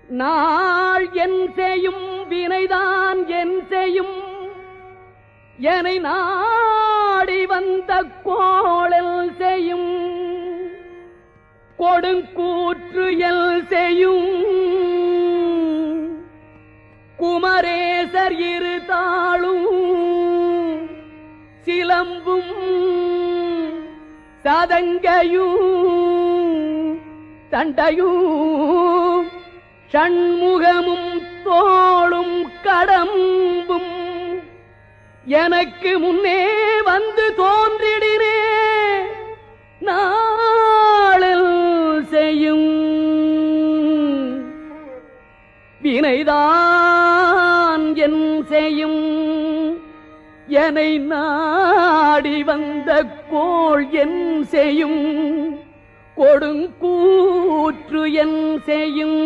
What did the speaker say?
நாள் என் செய்யும் வினைதான் என் செய்யும் என்னை நாடி வந்த கோளல் செய்யும் கொடுங்கூற்று எல் செய்யும் குமரேசர் இரு தாளும் சிலம்பும் சதங்கையும் தண்டையும் ஷண்முகமும் தோளும் கடம்பும் எனக்கு முன்னே வந்து தோன்றிடினே நாளில் செய்யும் வினைதான் என் செய்யும் என்னை நாடி வந்த கோள் என் செய்யும் கொடுங்கூற்று என் செய்யும்